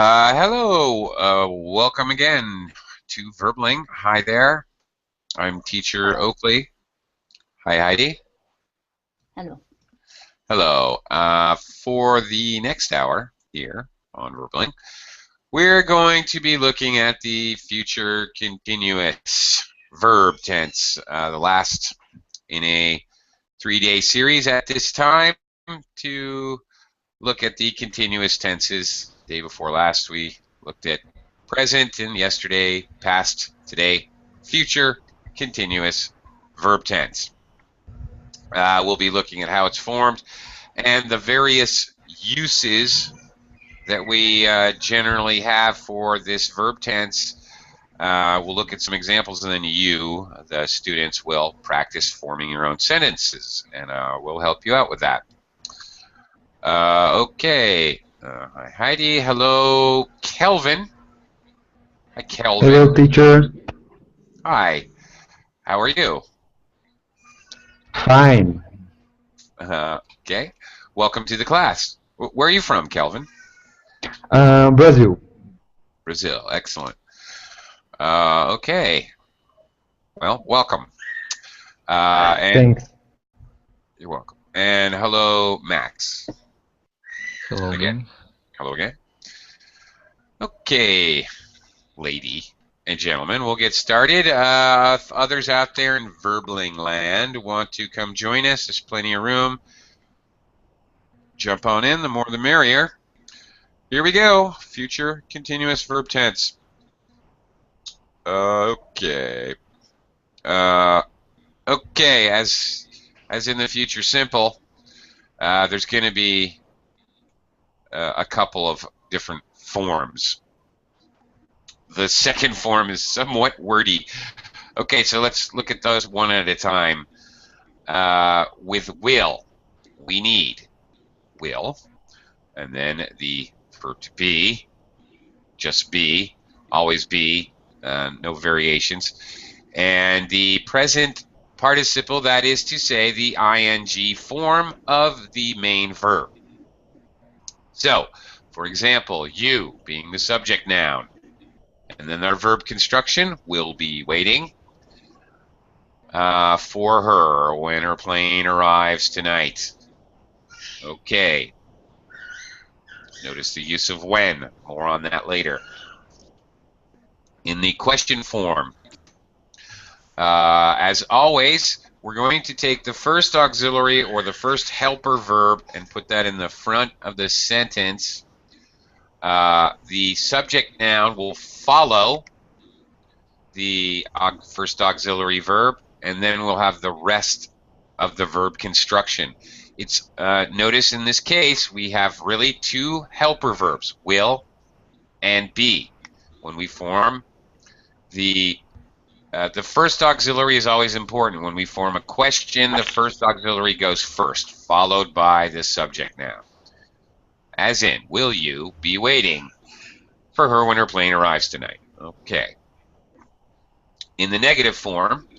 Hello, welcome again to Verbling. Hi there, I'm teacher Hello. Oakley. Hi Heidi. Hello. Hello. For the next hour here on Verbling, we're going to be looking at the future continuous verb tense, the last in a 3-day series at this time to look at the continuous tenses. Day before last, we looked at present and yesterday, past, today, future, continuous verb tense. We'll be looking at how it's formed and the various uses that we generally have for this verb tense. We'll look at some examples, and then you, the students, will practice forming your own sentences, and we'll help you out with that. Okay. Hi, Heidi. Hello, Kelvin. Hi, Kelvin. Hello, teacher. Hi. How are you? Fine. Okay. Welcome to the class. Where are you from, Kelvin? Brazil. Brazil. Excellent. Okay. Well, welcome. And Thanks. you're welcome. And hello, Max. Hello again. Hello again. Okay, lady and gentlemen, we'll get started. If others out there in Verbling land want to come join us, there's plenty of room. Jump on in, the more the merrier. Here we go. Future continuous verb tense. Okay. Okay, as in the future simple, there's going to be a couple of different forms. The second form is somewhat wordy. Okay, so let's look at those one at a time. With will, we need will, and then the verb to be, just be, always be, no variations, and the present participle, that is to say the ing form of the main verb. So, for example, you being the subject noun, and then our verb construction, will be waiting for her when her plane arrives tonight. Okay. Notice the use of when. More on that later. In the question form, as always, we're going to take the first auxiliary or the first helper verb and put that in the front of the sentence. The subject noun will follow the first auxiliary verb, and then we'll have the rest of the verb construction. It's notice in this case we have really two helper verbs, will and be. When we form the first auxiliary is always important. When we form a question, the first auxiliary goes first, followed by the subject noun. As in, will you be waiting for her when her plane arrives tonight? Okay. In the negative form,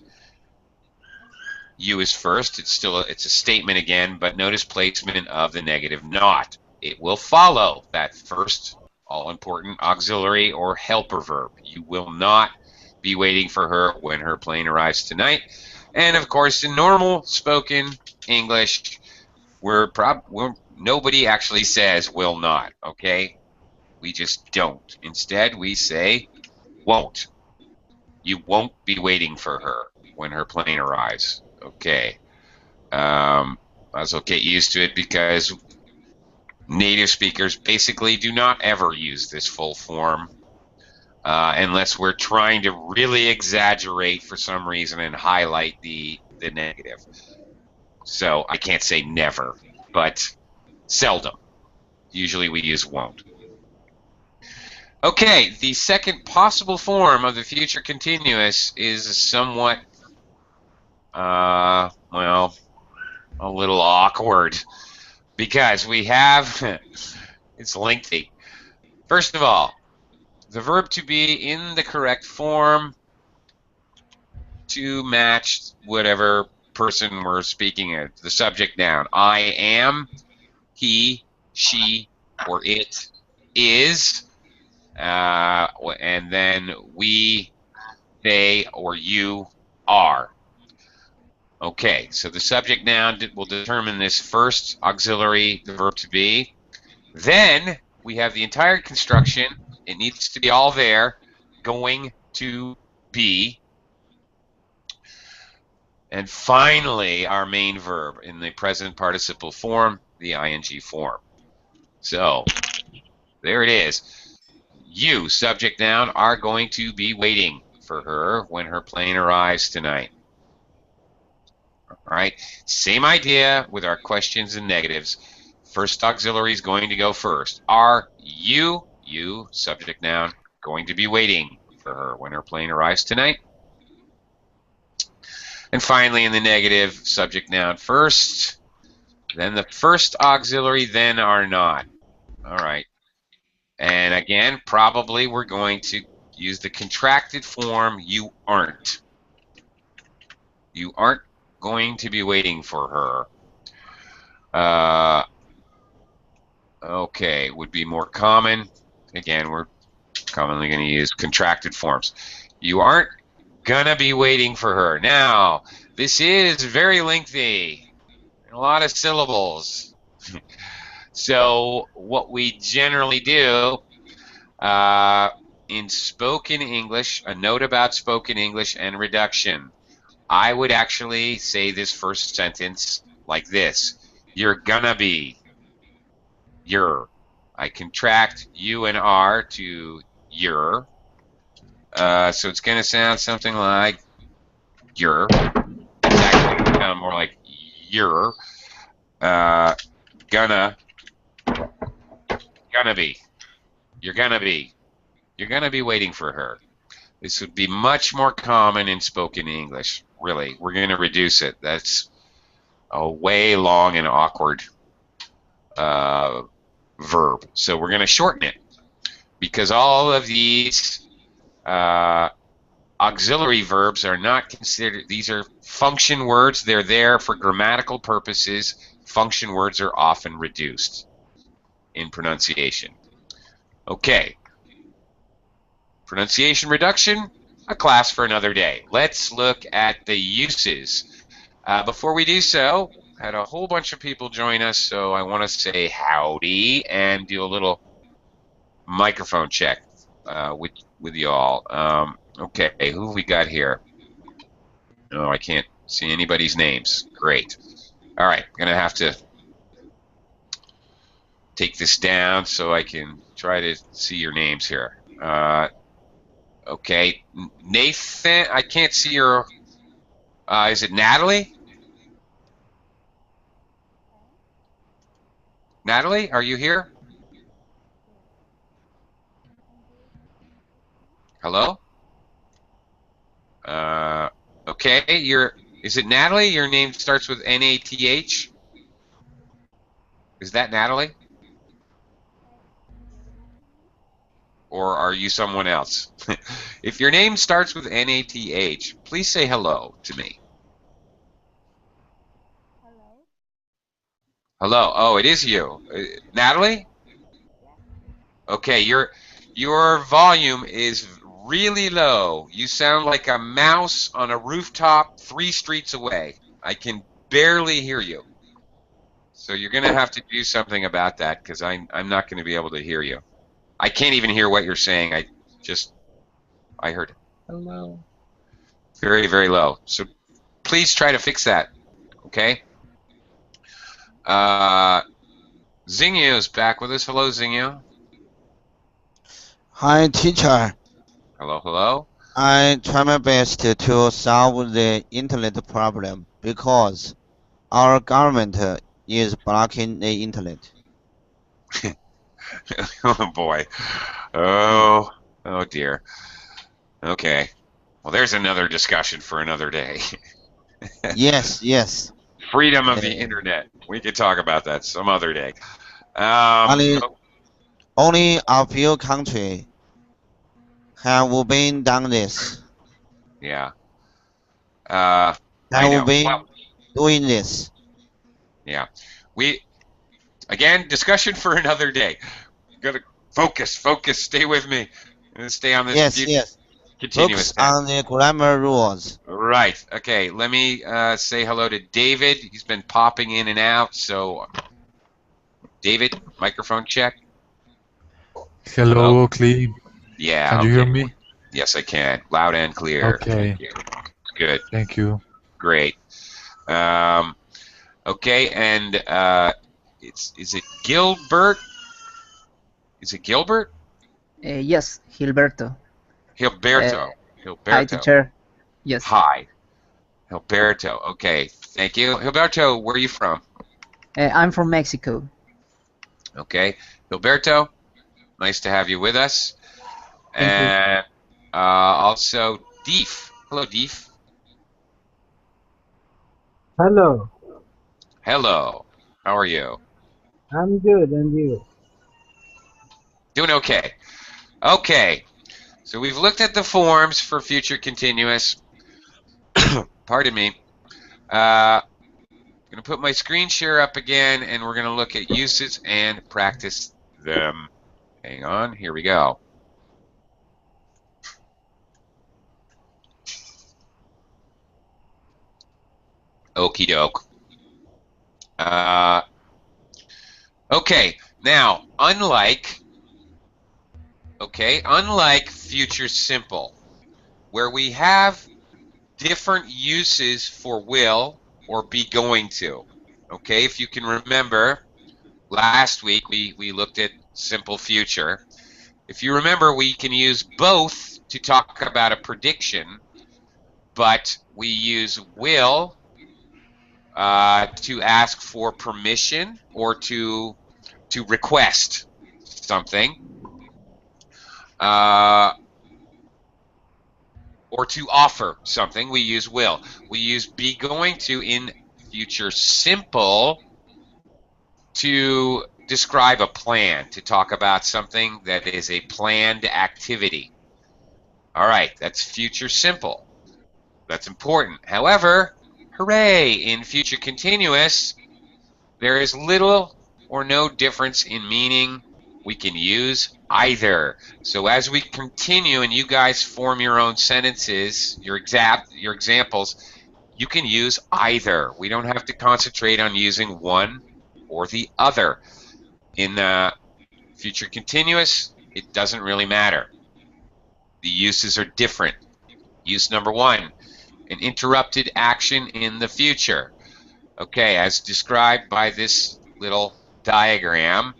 you is first. It's a statement again, but notice placement of the negative not. It will follow that first all-important auxiliary or helper verb. You will not be waiting for her when her plane arrives tonight. And of course, in normal spoken English, nobody actually says will not, okay? We just don't. Instead, we say won't. You won't be waiting for her when her plane arrives. Okay. Also get used to it because native speakers basically do not ever use this full form unless we're trying to really exaggerate for some reason and highlight the negative. So I can't say never, but seldom. Usually we use won't. Okay, the second possible form of the future continuous is somewhat, well, a little awkward because we have, it's lengthy. First of all, the verb to be in the correct form to match whatever person we're speaking of. The subject noun, I am, he, she, or it is. and then we, they, or you are. Okay, so the subject noun will determine this first auxiliary, the verb to be. Then we have the entire construction. It needs to be all there. Going to be. And finally, our main verb in the present participle form, the ing form. So there it is. You, subject noun, are going to be waiting for her when her plane arrives tonight. All right, same idea with our questions and negatives. First auxiliary is going to go first. Are you, subject noun, going to be waiting for her when her plane arrives tonight? And finally, in the negative, subject noun first, then the first auxiliary, then are not. All right. And again, probably we're going to use the contracted form, you aren't. You aren't going to be waiting for her. Okay, would be more common. Again, we're commonly going to use contracted forms. You aren't gonna be waiting for her. Now, this is very lengthy, a lot of syllables. So what we generally do in spoken English, a note about spoken English and reduction. I would actually say this first sentence like this. You're gonna be. You're. I contract you and are to you're. So it's going to sound something like you're. It's actually going to sound more like you're. Gonna be. You're gonna be. You're gonna be waiting for her. This would be much more common in spoken English. Really, we're going to reduce it. That's a way long and awkward verb. So we're going to shorten it because all of these auxiliary verbs are not considered. These are function words. They're there for grammatical purposes. Function words are often reduced in pronunciation. Okay. Pronunciation reduction, a class for another day. Let's look at the uses. Before we do so, had a whole bunch of people join us, so I want to say howdy and do a little microphone check with you all. Okay, who have we got here? Oh, I can't see anybody's names. Great. All right, I'm going to have to take this down so I can try to see your names here. Okay, Nathan, I can't see your, is it Natalie? Natalie, are you here? Hello? Okay, is it Natalie? Your name starts with N-A-T-H? Is that Natalie? Or are you someone else? If your name starts with N-A-T-H, please say hello to me. Hello. Hello. Oh, it is you. Natalie? Okay, your volume is really low. You sound like a mouse on a rooftop 3 streets away. I can barely hear you. So you're going to have to do something about that because I'm not going to be able to hear you. I can't even hear what you're saying. I heard hello. Very, very low. So please try to fix that. Okay? Xingyu is back with us. Hello, Xingyu. Hi, teacher. Hello, hello. I try my best to solve the internet problem because our government is blocking the internet. Oh boy. Oh dear. Okay. Well, there's another discussion for another day. Yes. Freedom of the internet. We could talk about that some other day. Only a few countries have been done this. Yeah. Have been doing this. Yeah. Again, discussion for another day. Got to Focus, focus. Stay with me. I'm gonna stay on this Yes, future yes. continuous Focus tense. on the grammar rules. Right. Okay. Let me say hello to David. He's been popping in and out. So, David, microphone check. Hello, Oakley. Yeah. Can you Okay. hear me? Yes, I can. Loud and clear. Okay, Thank you. Good. thank you. Great. Okay. And is it Gilbert? Is it Gilbert? Yes, Gilberto. Gilberto. Hi, Gilberto. teacher. Yes. Hi. Gilberto. Okay. Thank you. Gilberto, where are you from? I'm from Mexico. Okay. Gilberto, nice to have you with us. Thank you. And also Deef. Hello, Deef. Hello, Hello. How are you? I'm good, and you? Doing okay. Okay. So we've looked at the forms for future continuous. Pardon me. I'm going to put my screen share up again, and we're going to look at uses and practice them. Hang on. Here we go. Okie doke. Okay, now, unlike future simple, where we have different uses for will or be going to. Okay, if you can remember, last week we looked at simple future. If you remember, we can use both to talk about a prediction, but we use will to ask for permission or to request something, or to offer something. We use will. We use be going to in future simple to describe a plan, to talk about something that is a planned activity. All right, that's future simple. That's important. However, hooray, in future continuous, there is little or no difference in meaning. We can use either. So as we continue and you guys form your own sentences, your examples, you can use either. We don't have to concentrate on using one or the other. In future continuous, it doesn't really matter. The uses are different. Use number one, an interrupted action in the future. Okay, as described by this little diagram,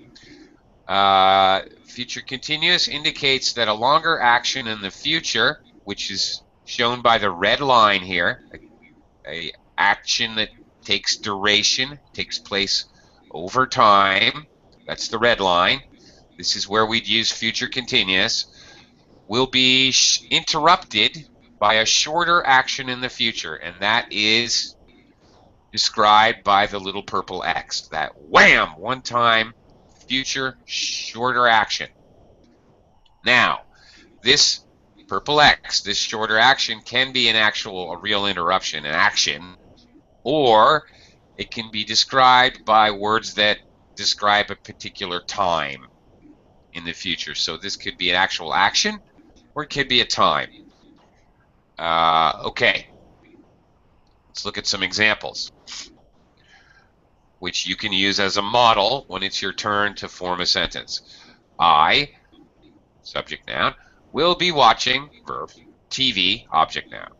future continuous indicates that a longer action in the future, which is shown by the red line here, a action that takes duration, takes place over time, that's the red line. This is where we'd use future continuous, will be interrupted by a shorter action in the future, and that is described by the little purple X, that wham, one time future shorter action. Now, this purple X, this shorter action, can be a real interruption, an action, or it can be described by words that describe a particular time in the future. So this could be an actual action, or it could be a time. Okay, let's look at some examples, which you can use as a model when it's your turn to form a sentence. I, subject noun, will be watching, verb, TV, object noun.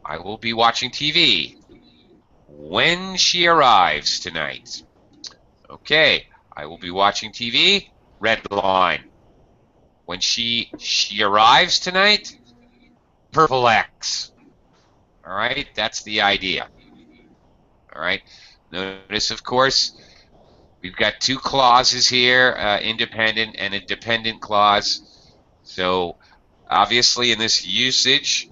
I will be watching TV when she arrives tonight. Okay, I will be watching TV, red line. When she arrives tonight, purple X. All right, that's the idea. All right, notice, of course, we've got two clauses here, independent and a dependent clause. So obviously in this usage,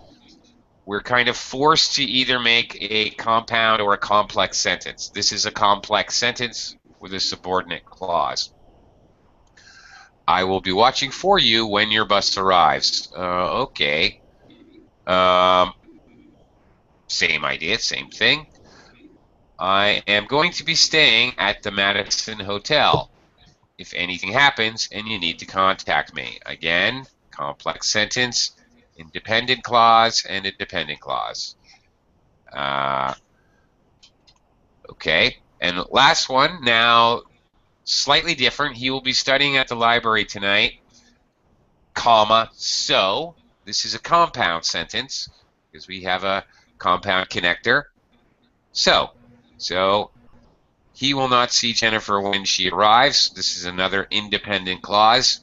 we're kind of forced to either make a compound or a complex sentence. This is a complex sentence with a subordinate clause. I will be watching for you when your bus arrives. Okay. Same idea, same thing. I am going to be staying at the Madison Hotel. if anything happens and you need to contact me. Again, complex sentence, independent clause, and a dependent clause. Okay, and last one, now slightly different. He will be studying at the library tonight, comma, so. This is a compound sentence because we have a compound connector. So he will not see Jennifer when she arrives. This is another independent clause.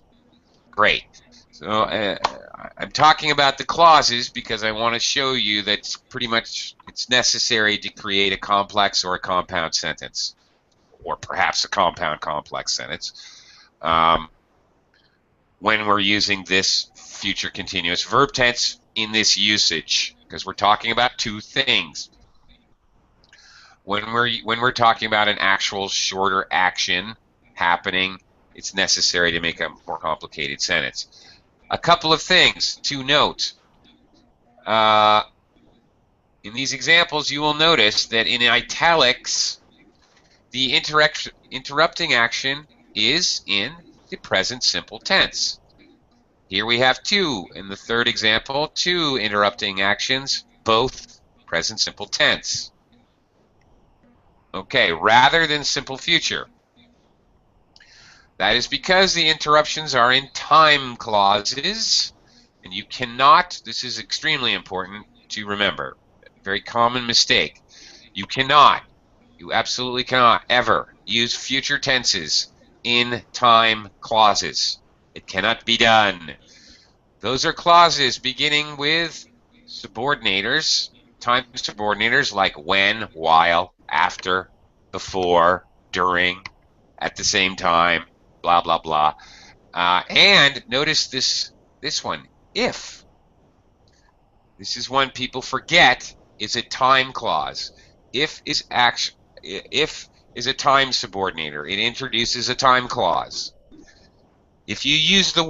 Great. So I'm talking about the clauses because I want to show you that pretty much it's necessary to create a complex or a compound sentence, or perhaps a compound complex sentence, when we're using this future continuous verb tense in this usage, because we're talking about two things. When we're talking about an actual shorter action happening, it's necessary to make a more complicated sentence. A couple of things to note. In these examples, you will notice that in italics, the interrupting action is in the present simple tense. Here we have two. In the third example, two interrupting actions, both present simple tense. Okay, rather than simple future. That is because the interruptions are in time clauses, and you cannot, this is extremely important to remember, very common mistake. You absolutely cannot ever use future tenses in time clauses. It cannot be done. Those are clauses beginning with subordinators, time subordinators like when, while, after, before, during, at the same time, blah, blah, blah. And notice this one, if. This is one people forget is a time clause. If is a time subordinator. It introduces a time clause. If you use the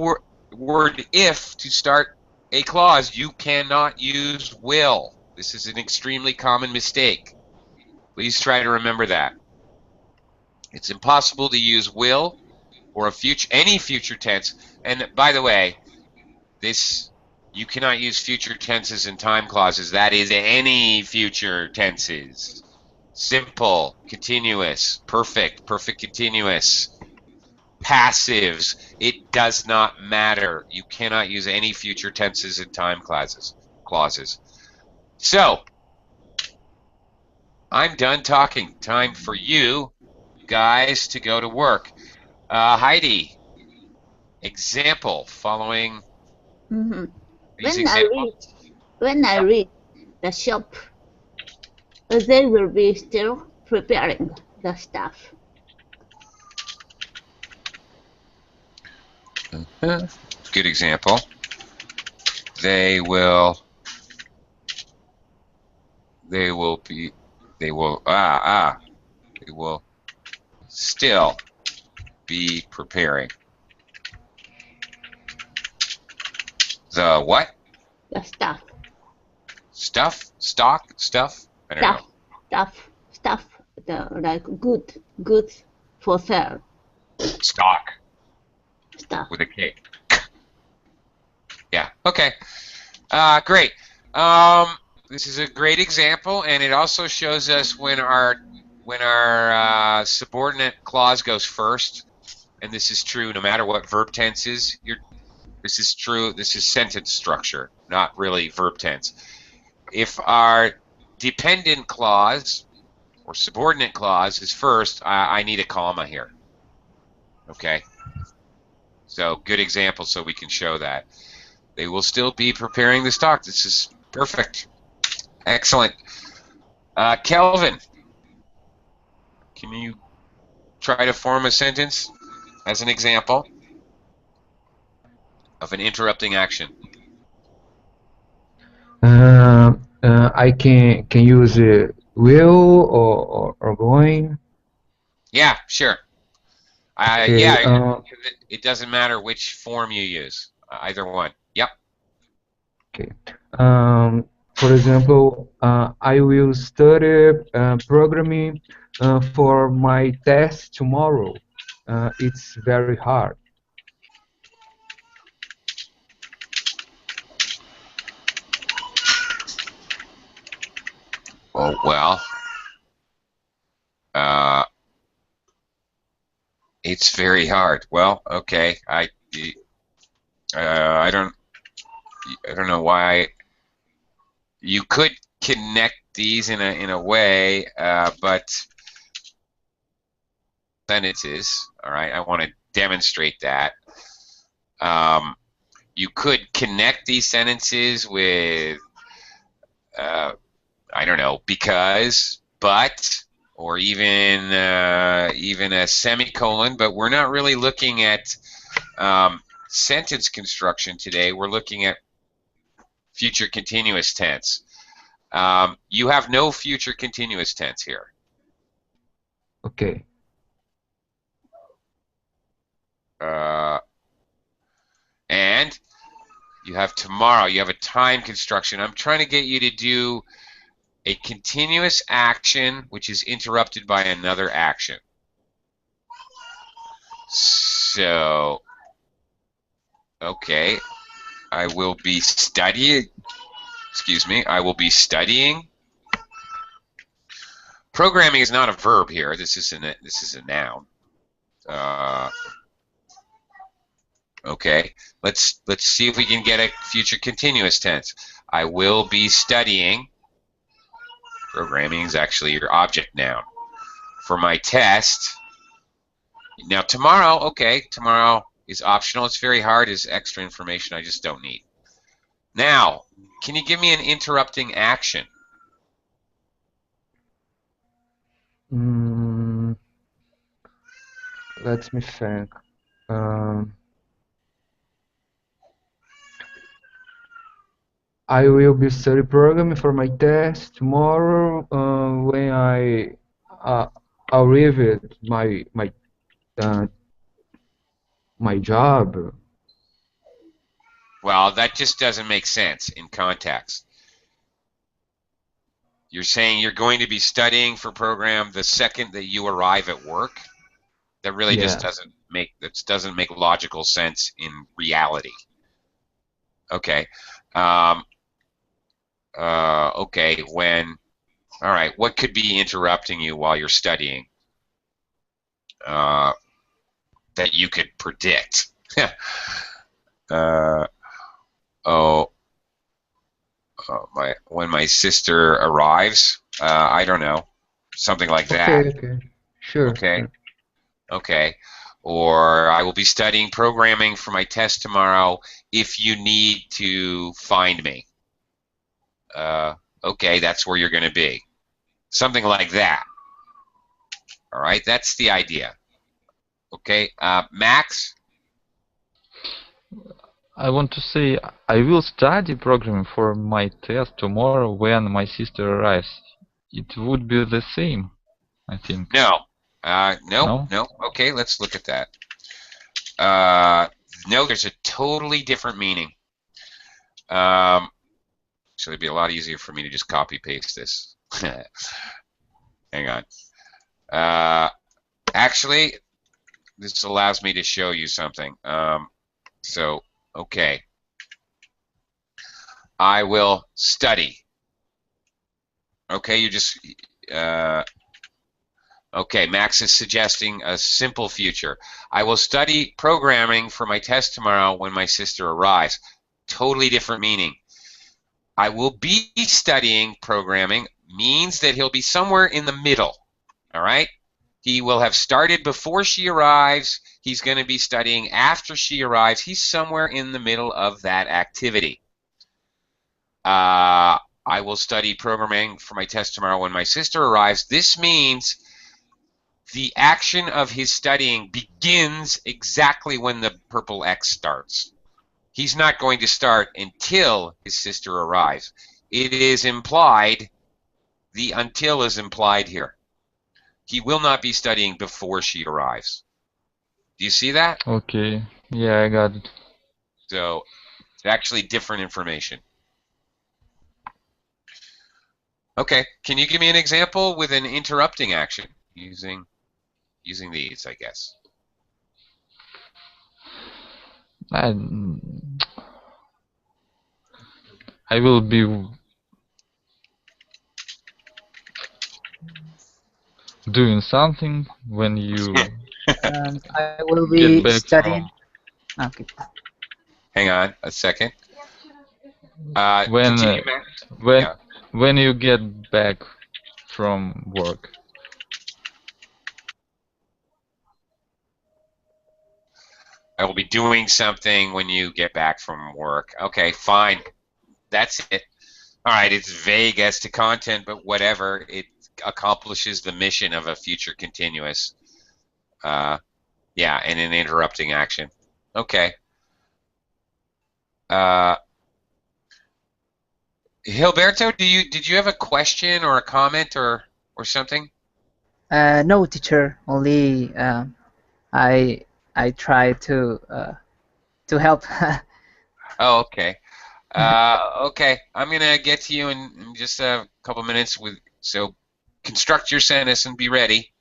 word if to start a clause, you cannot use will. This is an extremely common mistake. Please try to remember that. It's impossible to use will or any future tense. And by the way, you cannot use future tenses in time clauses. That is any future tenses. Simple, continuous, perfect, perfect continuous, passives. It does not matter. You cannot use any future tenses in time clauses. So, I'm done talking. Time for you guys to go to work. Heidi, example following these examples. When I reach the shop, they will be still preparing the stuff. Good example. They will still be preparing. The what? The stuff. Stuff? I don't know. Stuff. Like goods for sale. Stock. Stuff. With a K. Yeah. Okay. Great. This is a great example, and it also shows us when our subordinate clause goes first, and this is true no matter what verb tense is. This is true. This is sentence structure, not really verb tense. If our dependent clause or subordinate clause is first, I need a comma here. Okay. So good example, so we can show that. They will still be preparing the stock. This is perfect. Excellent. Kelvin, can you try to form a sentence as an example of an interrupting action? I can use will or going. Yeah, sure. Okay, yeah, it doesn't matter which form you use. Either one. Yep. Okay. For example, I will study programming for my test tomorrow. it's very hard. Oh, well, it's very hard. Well, okay, I don't know why you could connect these in a way, but sentences. All right, I want to demonstrate that. You could connect these sentences with, I don't know, because, but, or even a semicolon. But we're not really looking at sentence construction today. We're looking at future continuous tense. You have no future continuous tense here. Okay. And you have tomorrow. You have a time construction. I'm trying to get you to do a continuous action which is interrupted by another action. So, okay, I will be studying. Excuse me. I will be studying. Programming is not a verb here. This is a noun. Okay, let's see if we can get a future continuous tense. I will be studying. Programming is actually your object noun. For my test. Now tomorrow, okay, tomorrow is optional. It's very hard. It's extra information I just don't need. Now, can you give me an interrupting action? Let me think. I will be study programming for my test tomorrow. When I arrive my job. Well, that just doesn't make sense in context. You're saying you're going to be studying for program the second that you arrive at work. That really just doesn't make logical sense in reality. Okay. Okay. All right. What could be interrupting you while you're studying? That you could predict. When my sister arrives, I don't know, something like that. Okay. Sure. Okay. Sure. Okay. Or I will be studying programming for my test tomorrow if you need to find me. Okay, that's where you're going to be. Something like that. All right, that's the idea. Okay, Max? I want to say I will study programming for my test tomorrow when my sister arrives. It would be the same, I think. No. No. Okay, let's look at that. No, there's a totally different meaning. So it'd be a lot easier for me to just copy paste this. Hang on. Actually, this allows me to show you something. So, okay. I will study. Okay, you just... okay, Max is suggesting a simple future. I will study programming for my test tomorrow when my sister arrives. Totally different meaning. I will be studying programming means that he'll be somewhere in the middle. All right? He will have started before she arrives. He's going to be studying after she arrives. He's somewhere in the middle of that activity. I will study programming for my test tomorrow when my sister arrives. This means the action of his studying begins exactly when the purple X starts. He's not going to start until his sister arrives. It is implied, the until is implied here. He will not be studying before she arrives. Do you see that? Okay, yeah, I got it. So it's actually different information. Okay, can you give me an example with an interrupting action using these, I guess? I, I will be doing something when you I will get be back studying. from Okay. Hang on a second. when Continue, Max. when Yeah. when you get back from work. I will be doing something when you get back from work. Okay, fine. That's it. All right, it's vague as to content, but whatever. It accomplishes the mission of a future continuous. Yeah, and an interrupting action. Okay. Hilberto, did you have a question or a comment or something? No, teacher. Only I try to help. Oh, okay. Okay, I'm gonna get to you in just a couple minutes. So construct your sentence and be ready.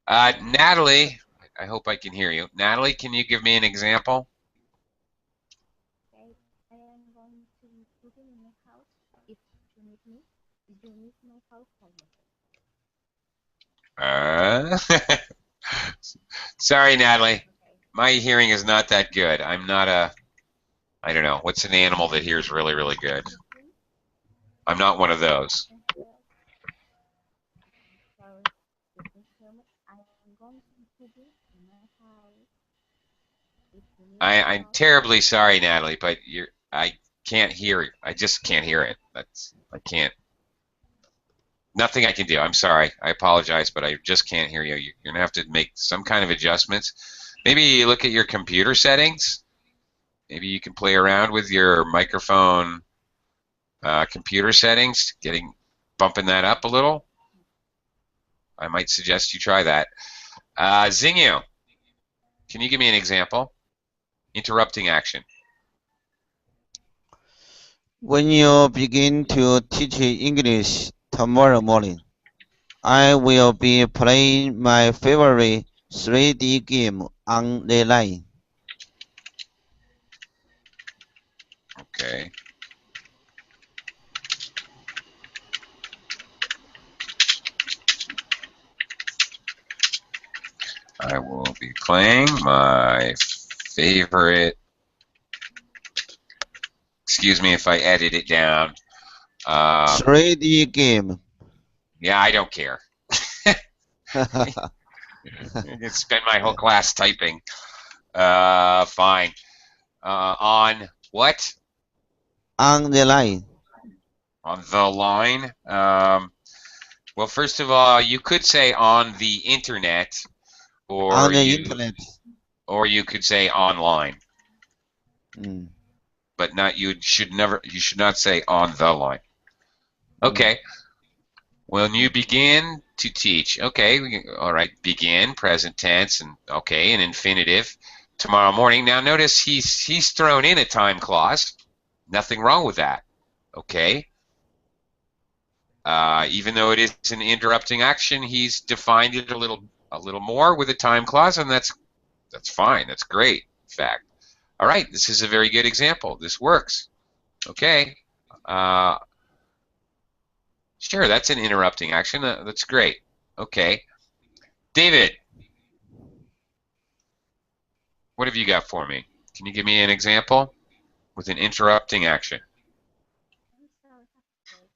Natalie, I hope I can hear you. Natalie, can you give me an example? Okay, I am going to be cooking in my house. If you need me, you need my house for me. Sorry, Natalie. Okay. My hearing is not that good. I'm not I don't know. What's an animal that hears really, really good? I'm not one of those. Sorry, you can hear me. I am going to be cooking in my house. If you need my I'm house for terribly me. sorry, Natalie, but I can't hear it. I just can't hear it. I can't. Nothing I can do. I'm sorry. I apologize, but I just can't hear you. You're gonna have to make some kind of adjustments. Maybe look at your computer settings. Maybe you can play around with your microphone computer settings, bumping that up a little. I might suggest you try that. Xingyu, can you give me an example? Interrupting action. When you begin to teach English tomorrow morning, I will be playing my favorite 3D game on the line. Okay. I will be playing my favorite. Excuse me if I edit it down. 3D game. Yeah, I don't care. I can spend my whole class typing. Fine. On what? On the line. On the line. Well, first of all, you could say on the internet, On or the internet. you could say online. Mm. But you should not say on the line. Okay. When you begin to teach, okay, all right, begin, present tense, and okay, an infinitive. Tomorrow morning. Now notice he's thrown in a time clause. Nothing wrong with that. Okay. Even though it is an interrupting action, he's defined it a little more with a time clause, and that's fine. That's great. In fact. All right, this is a very good example. This works. Okay. Sure, that's an interrupting action. That's great. Okay. David, what have you got for me? Can you give me an example with an interrupting action? I'm sorry,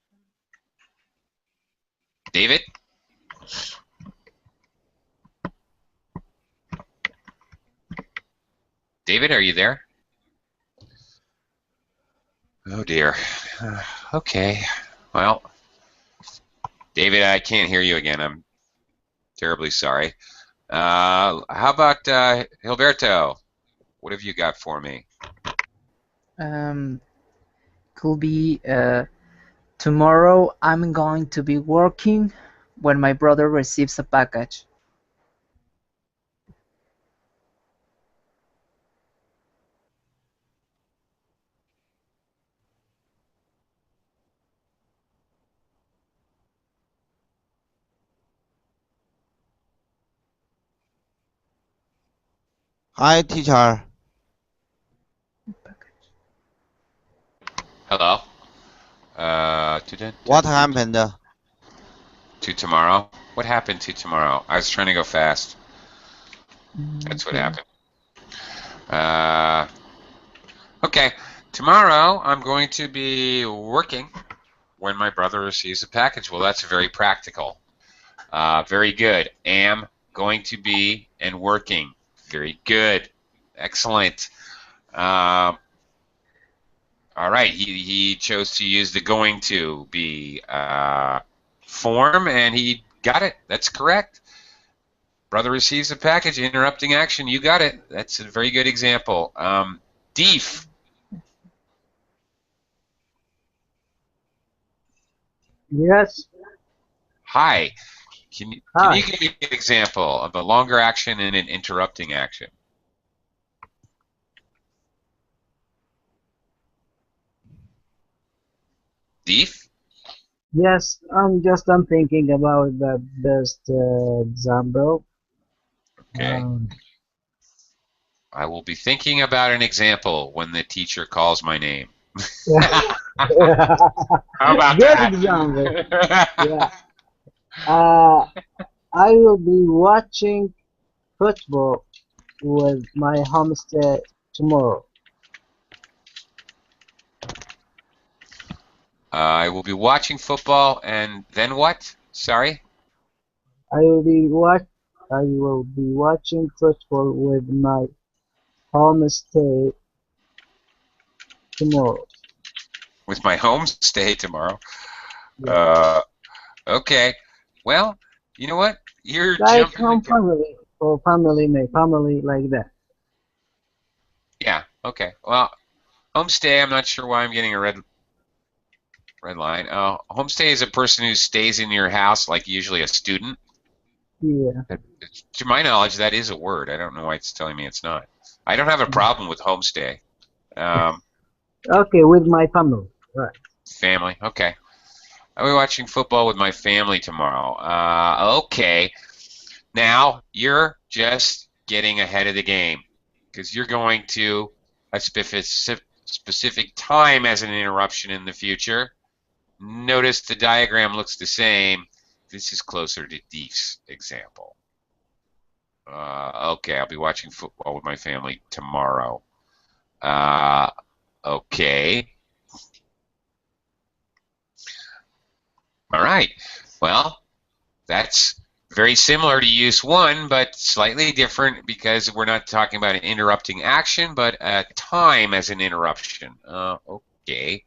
David? David, are you there? Oh dear. Okay. Well, David, I can't hear you again. I'm terribly sorry. How about Hilberto? What have you got for me? Could be tomorrow I'm going to be working when my brother receives a package. Hi, teacher. Hello. What happened? To tomorrow? What happened to tomorrow? I was trying to go fast. That's what happened. Okay. Tomorrow I'm going to be working when my brother receives a package. Well, that's very practical. Very good. Am going to be and working. Very good. Excellent. All right. He chose to use the going to be form, and he got it. That's correct. Brother receives a package. Interrupting action. You got it. That's a very good example. Deef. Yes. Hi. Can you give me an example of a longer action and an interrupting action? Deef? Yes, I'm thinking about the best example. Okay. I will be thinking about an example when the teacher calls my name. How about Good that? example. Yeah. I will be watching football with my homestay tomorrow. I will be watching football, and then what? Sorry? I will be watching football with my homestay tomorrow. With my homestay tomorrow. Yeah. Okay. Well, you know what? You're Like jumping home the gun. family or family, my family, like that. Yeah, okay. Well, homestay, I'm not sure why I'm getting a red line. Homestay is a person who stays in your house, like usually a student. Yeah. To my knowledge, that is a word. I don't know why it's telling me it's not. I don't have a problem with homestay. Okay, with my family. Right. Family, okay. I'll be watching football with my family tomorrow. Okay. Now, you're just getting ahead of the game because you're going to a specific time as an interruption in the future. Notice the diagram looks the same. This is closer to Deef's example. Okay, I'll be watching football with my family tomorrow. Okay. All right. Well, that's very similar to use one, but slightly different because we're not talking about an interrupting action, but a time as an interruption. Okay.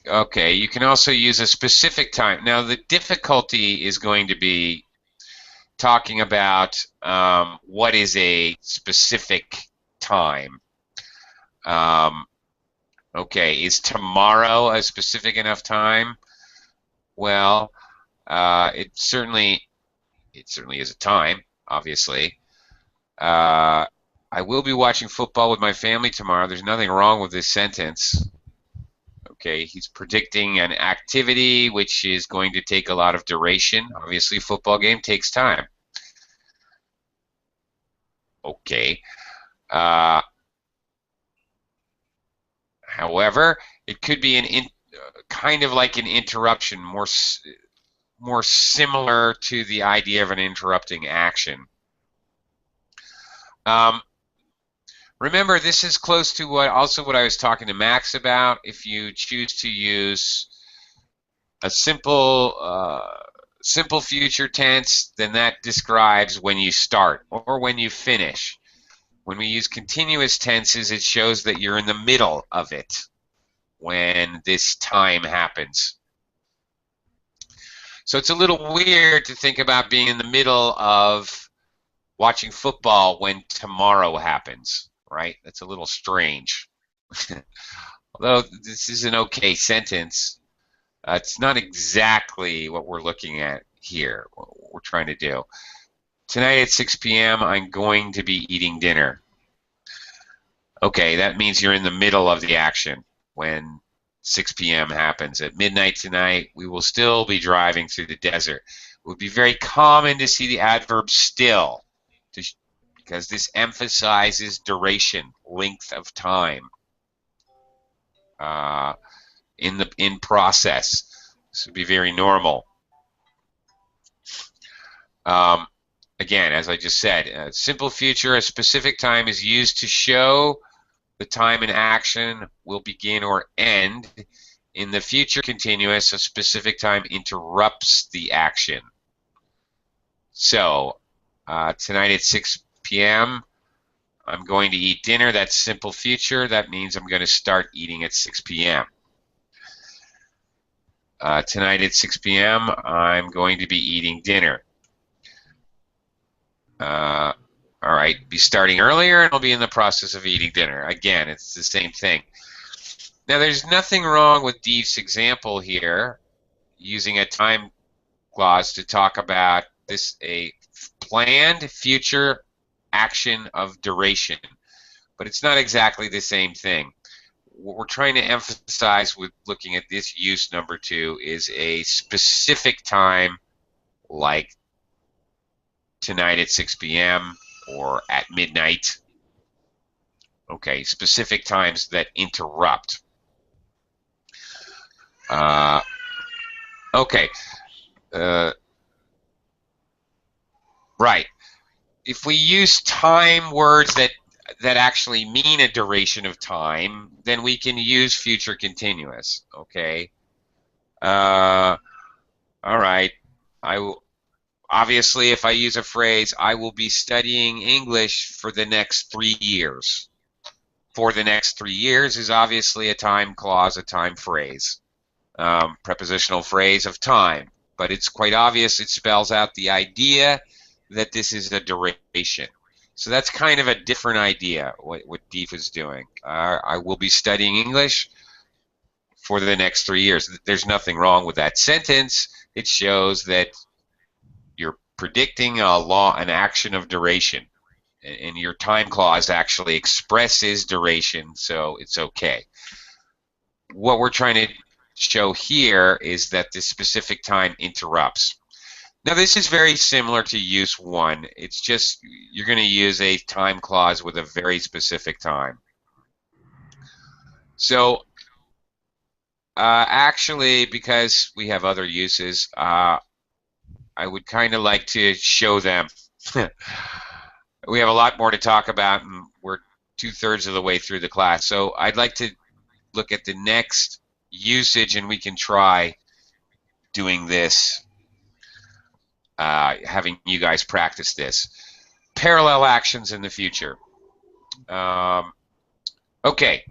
Okay, you can also use a specific time. Now, the difficulty is going to be talking about what is a specific time. Okay, is tomorrow a specific enough time? Well, it certainly is a time, obviously. I will be watching football with my family tomorrow. There's nothing wrong with this sentence. Okay, he's predicting an activity which is going to take a lot of duration. Obviously, a football game takes time. Okay. However, it could be kind of like an interruption, more similar to the idea of an interrupting action. Remember, this is close to what I was talking to Max about. If you choose to use a simple future tense, then that describes when you start or when you finish. When we use continuous tenses, it shows that you're in the middle of it when this time happens. So it's a little weird to think about being in the middle of watching football when tomorrow happens, right? That's a little strange. Although this is an okay sentence, it's not exactly what we're looking at here, what we're trying to do. Tonight at 6 p.m., I'm going to be eating dinner. Okay, that means you're in the middle of the action when 6 p.m. happens. At midnight tonight, we will still be driving through the desert. It would be very common to see the adverb still because this emphasizes duration, length of time in process. This would be very normal. Again, as I just said, simple future, a specific time is used to show the time an action will begin or end. In the future continuous, a specific time interrupts the action. So, tonight at 6 p.m., I'm going to eat dinner. That's simple future. That means I'm going to start eating at 6 p.m. Tonight at 6 p.m., I'm going to be eating dinner. All right, be starting earlier, and I'll be in the process of eating dinner. Again, it's the same thing. Now, there's nothing wrong with Deve's example here, using a time clause to talk about this, a planned future action of duration. But it's not exactly the same thing. What we're trying to emphasize with looking at this use number 2 is a specific time, like tonight at 6 p.m. or at midnight. Okay, specific times that interrupt. Okay. Right. If we use time words that actually mean a duration of time, then we can use future continuous. Okay. All right. Obviously, if I use a phrase, I will be studying English for the next 3 years. For the next 3 years is obviously a time clause, a time phrase, prepositional phrase of time. But it's quite obvious it spells out the idea that this is a duration. So that's kind of a different idea, what Deve is doing. I will be studying English for the next 3 years. There's nothing wrong with that sentence. It shows that you're predicting an action of duration, and your time clause actually expresses duration, so it's okay. What we're trying to show here is that this specific time interrupts. Now, this is very similar to use 1. It's just you're going to use a time clause with a very specific time. So, actually, because we have other uses, I would kind of like to show them. We have a lot more to talk about, and we're 2/3 of the way through the class. So I'd like to look at the next usage, and we can try doing this, having you guys practice this. Parallel actions in the future. Okay,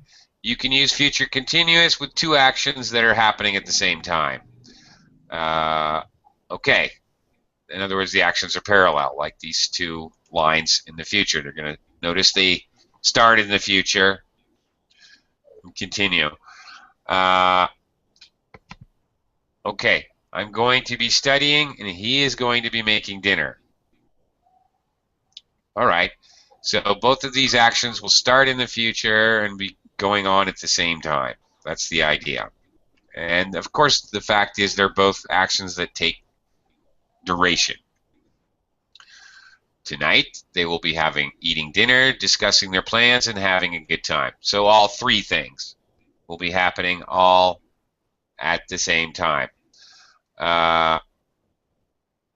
you can use future continuous with 2 actions that are happening at the same time. Okay. In other words, the actions are parallel, like these 2 lines in the future. They're going to notice they start in the future and continue. Okay, I'm going to be studying, and he is going to be making dinner. All right, so both of these actions will start in the future and be going on at the same time. That's the idea. And, of course, the fact is they're both actions that take duration. Tonight, they will be eating dinner, discussing their plans, and having a good time. So all 3 things will be happening all at the same time.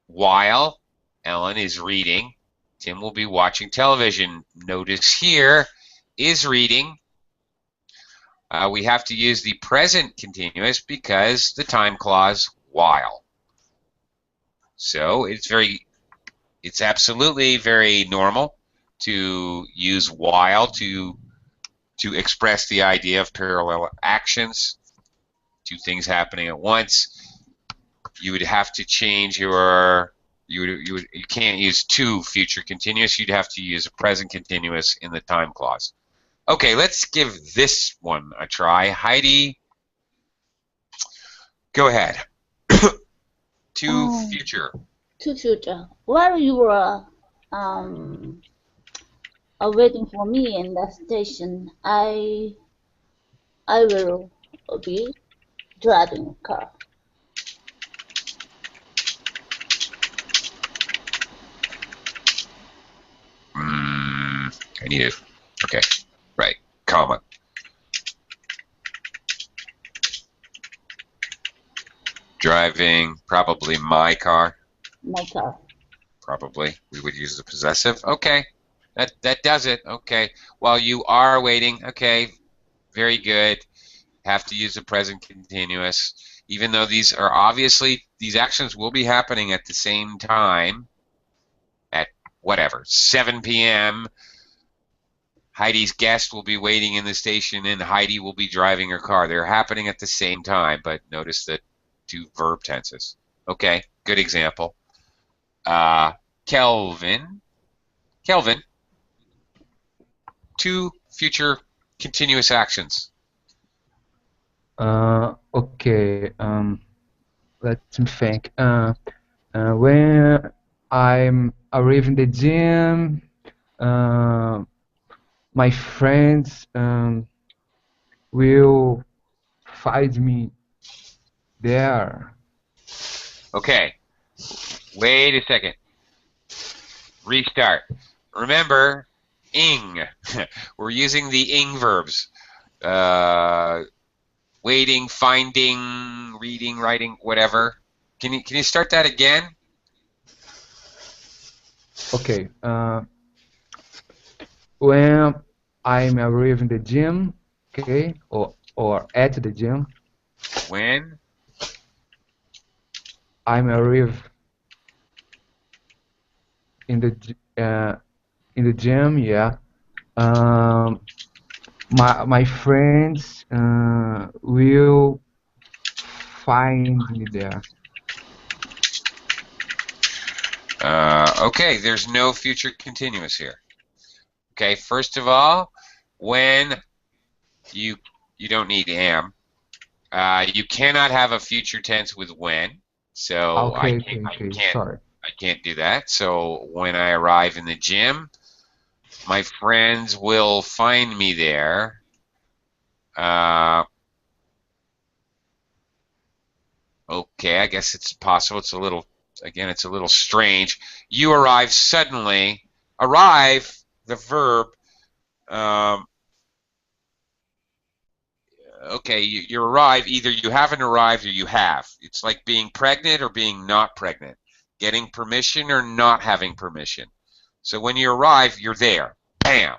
While Ellen is reading, Tim will be watching television. Notice here, is reading. We have to use the present continuous because the time clause while. So it's absolutely very normal to use while to express the idea of parallel actions, 2 things happening at once. You would have to change your you can't use 2 future continuous. You'd have to use a present continuous in the time clause. Okay, let's give this one a try. Heidi, go ahead. To future. To future. While you were waiting for me in the station, I will be driving a car. need to, okay, right, comma. Driving, probably my car. My car. Probably. We would use the possessive. Okay. That does it. Okay. While you are waiting. Okay. Very good. Have to use the present continuous. Even though these are obviously, these actions will be happening at the same time at whatever, 7 p.m. Heidi's guest will be waiting in the station and Heidi will be driving her car. They're happening at the same time, but notice the two verb tenses. Okay, good example. Kelvin, two future continuous actions. Okay. Let me think. When I'm arriving the gym, my friends will find me there. Okay, wait a second. Restart. Remember, ing. We're using the ing verbs. Waiting, finding, reading, writing, whatever. Can you start that again? Okay. When I'm arriving the gym, okay, or at the gym, When? I'm arrive in the gym, yeah. My friends will find me there. Okay, there's no future continuous here. Okay, first of all, when you don't need am. You cannot have a future tense with when, so Okay, sorry. I can't do that. So when I arrive in the gym, my friends will find me there. Okay, I guess it's possible. It's a little, again, it's a little strange. You arrive suddenly. Arrive, the verb. Okay, you arrive. Either you haven't arrived or you have. It's like being pregnant or being not pregnant. Getting permission or not having permission. So when you arrive, you're there. Bam.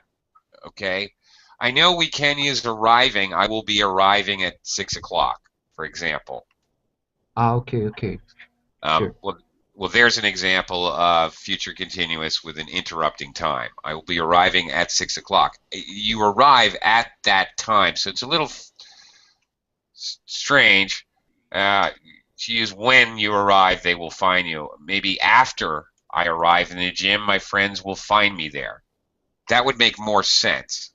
Okay. I know we can use arriving. I will be arriving at 6 o'clock, for example. Okay. Sure. Well, there's an example of future continuous with an interrupting time. I will be arriving at 6 o'clock. You arrive at that time, so it's a little strange. To use when you arrive, they will find you. Maybe after I arrive in the gym, my friends will find me there. That would make more sense.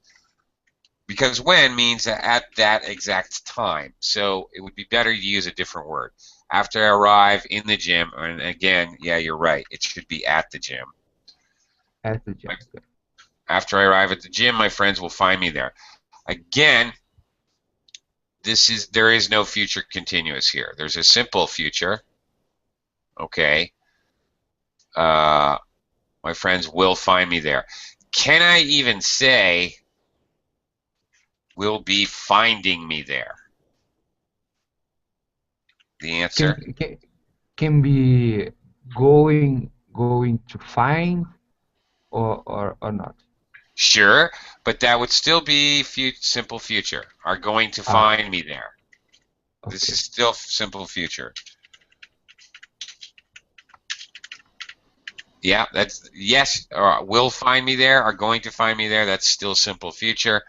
Because when means at that exact time. So it would be better to use a different word. After I arrive in the gym, and again, yeah, you're right. It should be at the gym. At the gym. After I arrive at the gym, my friends will find me there. Again, there is no future continuous here. There's a simple future. Okay. My friends will find me there. Can I even say will be finding me there? The answer? Can be going to find or not. Sure, but that would still be simple future. Are going to find me there. Okay. This is still simple future. Yeah, that's yes. Will find me there. Are going to find me there. That's still simple future.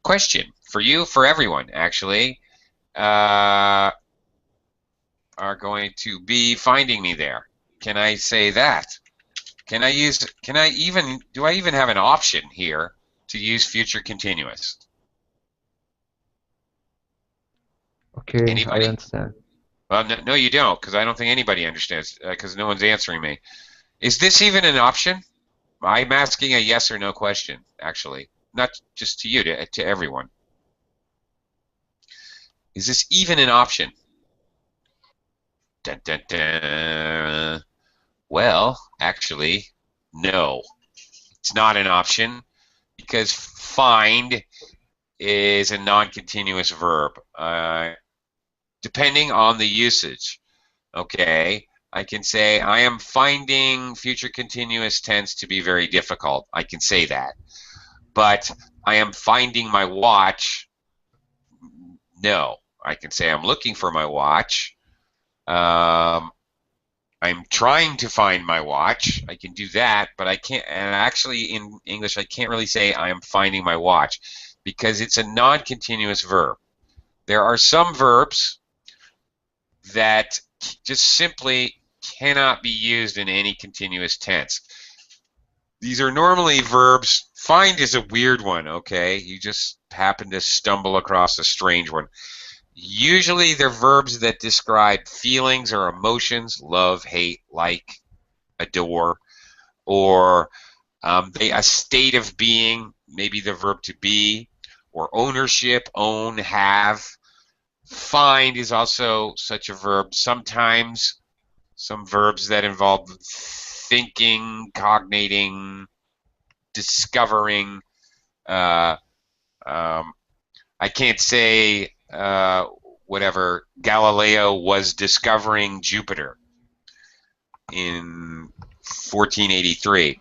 Question for you, for everyone, actually. Are going to be finding me there. Can I say that? Do I even have an option here to use future continuous? Okay, anybody? I understand. Well, no, you don't, because I don't think anybody understands, because no one's answering me. Is this even an option? I'm asking a yes or no question, actually. Not just to you, to everyone. Is this even an option? Dun, dun, dun. Well, actually, no. it's not an option because find is a non-continuous verb. Depending on the usage, okay, I can say I am finding future continuous tense to be very difficult. I can say that. But I am finding my watch. No, I can say I'm looking for my watch. I'm trying to find my watch. I can do that, but I can't. And actually, in English, I can't really say I am finding my watch because it's a non-continuous verb. There are some verbs that just simply cannot be used in any continuous tense. These are normally verbs. Find is a weird one, okay? You just happen to stumble across a strange one. Usually they're verbs that describe feelings or emotions, love, hate, like, adore, or a state of being, maybe the verb to be, or ownership, own, have. Find is also such a verb. Sometimes some verbs that involve thinking, cognating, discovering. I can't say whatever, Galileo was discovering Jupiter in 1483.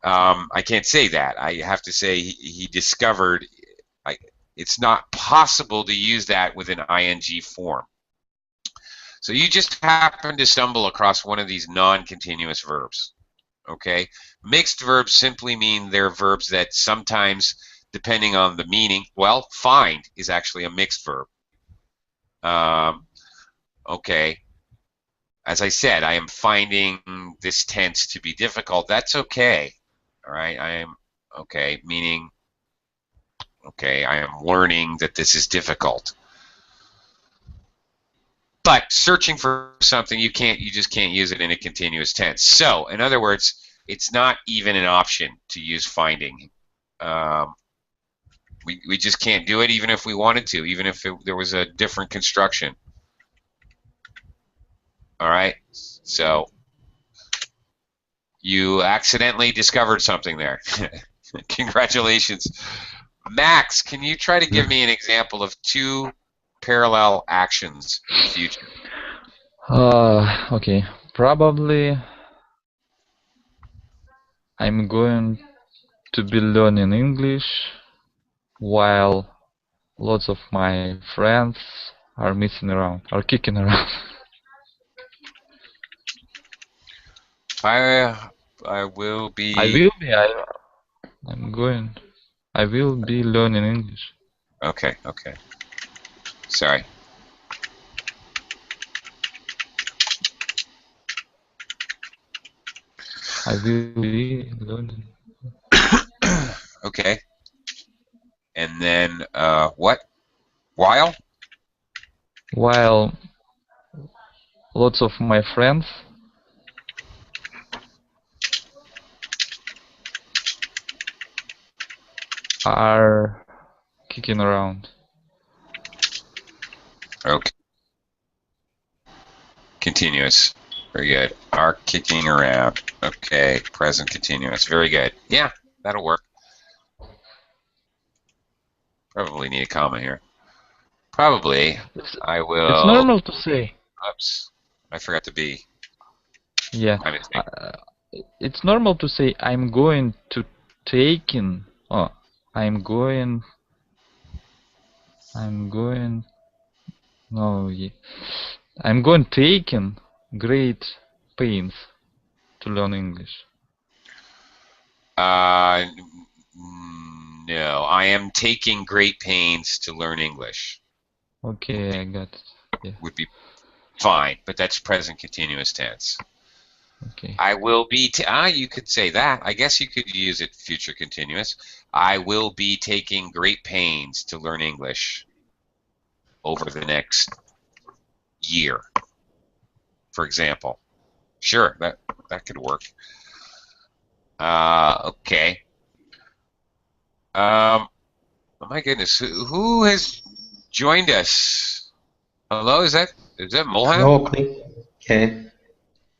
I can't say that. I have to say he discovered. It's not possible to use that with an ing form. So you just happen to stumble across one of these non-continuous verbs. Okay? Mixed verbs simply mean they're verbs that sometimes, depending on the meaning, well, find is actually a mixed verb. Okay. As I said, I am finding this tense to be difficult. That's okay. All right? I am, okay, meaning, okay, I am learning that this is difficult. But searching for something, you just can't use it in a continuous tense. So, in other words, it's not even an option to use finding. We just can't do it even if we wanted to, even if there was a different construction. All right? So, you accidentally discovered something there. Congratulations. Max, can you try to give me an example of two parallel actions in the future? Okay. Probably I'm going to be learning English while lots of my friends are messing around, are kicking around. I will be. I will be learning English. Okay, okay. Sorry. I will be learning. Okay. And then, what? While? While lots of my friends are kicking around. Okay. Continuous. Very good. Are kicking around. Okay. Present continuous. Very good. Yeah, that'll work. Probably need a comma here. Probably. I will. It's normal to say. Oops. I forgot to be. Yeah. My mistake. It's normal to say I'm going to taking. Oh, I'm going. No, yeah. I'm going taking great pains to learn English. No. I am taking great pains to learn English. Okay, I got it. Yeah. Would be fine, but that's present continuous tense. Okay. I will be. You could say that. I guess you could use it future continuous. I will be taking great pains to learn English over the next year, for example. Sure, that could work. Okay. Oh my goodness, who has joined us? Hello, is that Mulham? Hello, okay.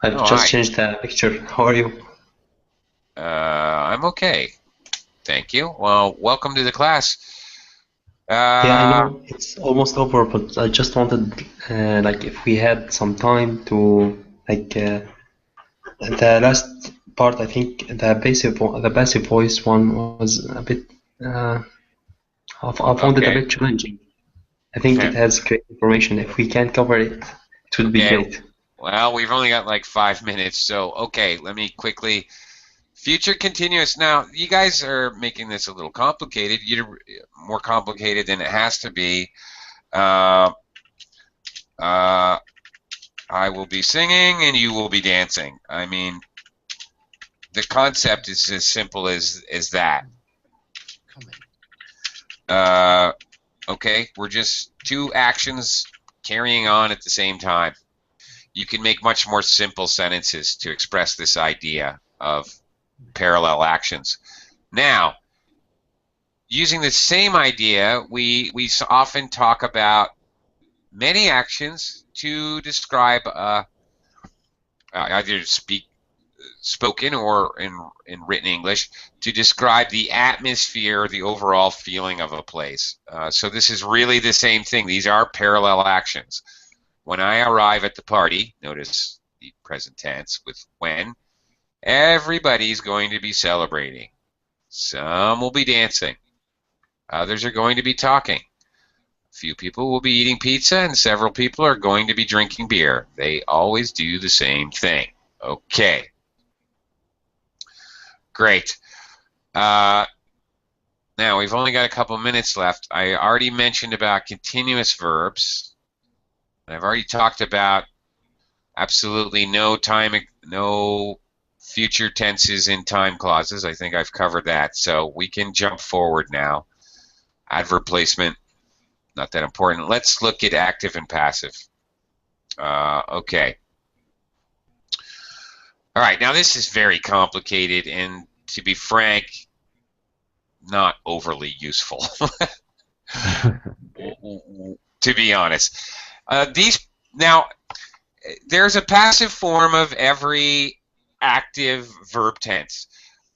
I've just hi. changed the picture. How are you? I'm I'm okay. Thank you. Well, welcome to the class. Yeah, I know it's almost over, but I just wanted, like, if we had some time to, like, the last part. I think the passive voice one was a bit. I found it a Okay. bit challenging. I think it has great information. If we can cover it, it would be Okay. great. Well, we've only got like 5 minutes, so okay, let me quickly. Future continuous. Now, you guys are making this a little complicated. You're more complicated than it has to be. I will be singing and you will be dancing. I mean, the concept is as simple as that. Okay, we're just two actions carrying on at the same time. You can make much more simple sentences to express this idea of parallel actions. Now, using the same idea, we often talk about many actions to describe either spoken or in written English to describe the atmosphere, the overall feeling of a place. So this is really the same thing. These are parallel actions. When I arrive at the party, notice the present tense with when, everybody's going to be celebrating. Some will be dancing. Others are going to be talking. A few people will be eating pizza and several people are going to be drinking beer. They always do the same thing. Okay. Great. Now, we've only got a couple minutes left. I already mentioned about continuous verbs. I've already talked about absolutely no future tenses in time clauses. I think I've covered that. So we can jump forward now. Adverb placement, not that important. Let's look at active and passive. Okay. All right, now this is very complicated and, to be frank, not overly useful. To be honest. Now, there's a passive form of every active verb tense,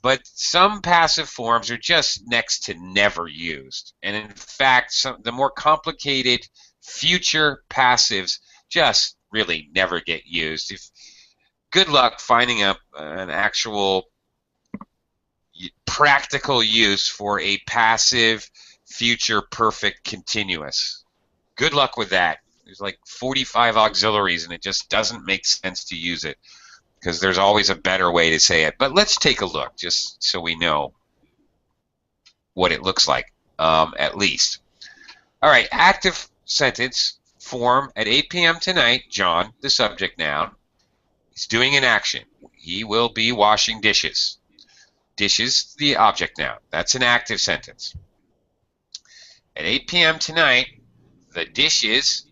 but some passive forms are just next to never used. And in fact, the more complicated future passives just really never get used. Good luck finding an actual practical use for a passive future perfect continuous. Good luck with that. There's like 45 auxiliaries and it just doesn't make sense to use it because there's always a better way to say it. But let's take a look just so we know what it looks like, at least. All right, active sentence form at 8 p.m. tonight. John, the subject noun, is doing an action. He will be washing dishes. Dishes, the object noun. That's an active sentence. At 8 p.m. tonight, the dishes,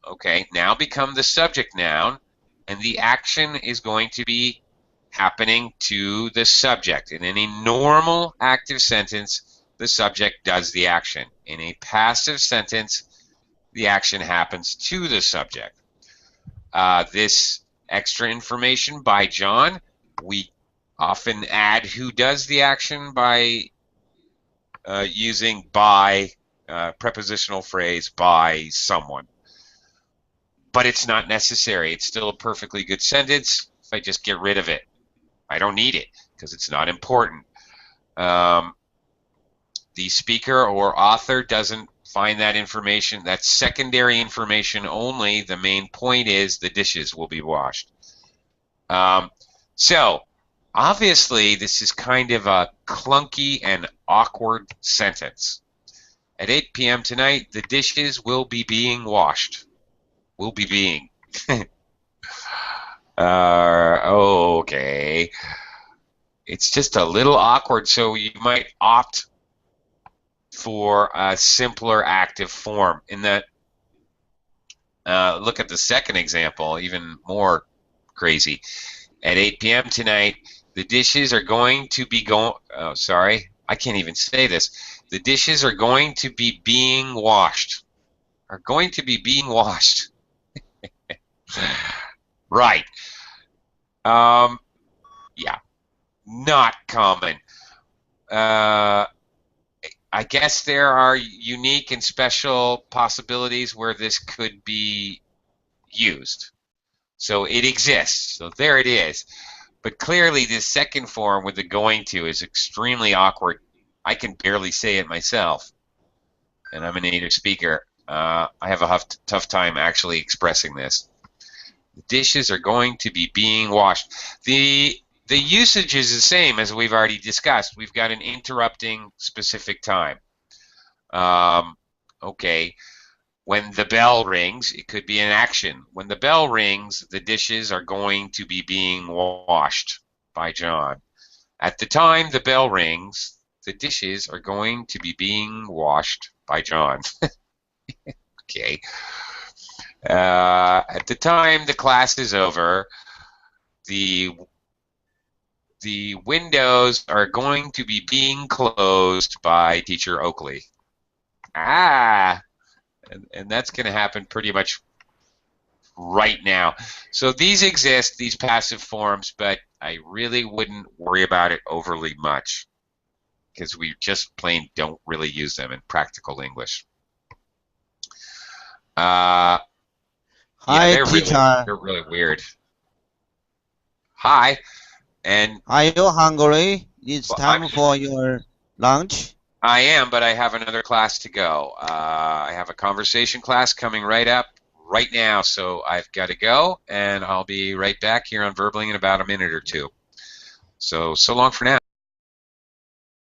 okay, now become the subject noun, and the action is going to be happening to the subject. In any normal active sentence, the subject does the action. In a passive sentence, the action happens to the subject. This extra information by John, we often add who does the action by using by, prepositional phrase, by someone. But it's not necessary. It's still a perfectly good sentence if I just get rid of it. I don't need it because it's not important. The speaker or author doesn't find that information. That's secondary information only. The main point is the dishes will be washed. So, obviously, this is kind of a clunky and awkward sentence. At 8 p.m. tonight, the dishes will be being washed. Will be being. Okay. It's just a little awkward, so you might opt for a simpler active form. In that, look at the second example, even more crazy. At 8 p.m. tonight, the dishes are going to be oh, sorry, I can't even say this. The dishes are going to be being washed. Are going to be being washed. Right. Yeah. not common. I guess there are unique and special possibilities where this could be used. So it exists. So there it is. But clearly this second form with the going to is extremely awkward. I can barely say it myself. And I'm a native speaker. I have a tough time actually expressing this. The dishes are going to be being washed. The usage is the same as we've already discussed. We've got an interrupting specific time. Okay. When the bell rings, it could be an action. When the bell rings, the dishes are going to be being washed by John. At the time the bell rings, the dishes are going to be being washed by John. Okay. At the time the class is over, the windows are going to be being closed by Teacher Oakley. And that's going to happen pretty much right now. So these exist, these passive forms, but I really wouldn't worry about it overly much because we just plain don't really use them in practical English. Hi, they're teacher. really weird. Hi, and Are you hungry? It's well, time for your lunch. I am, but I have another class to go. I have a conversation class coming right up right now, so I've got to go, and I'll be right back here on Verbling in about a minute or two. So long for now.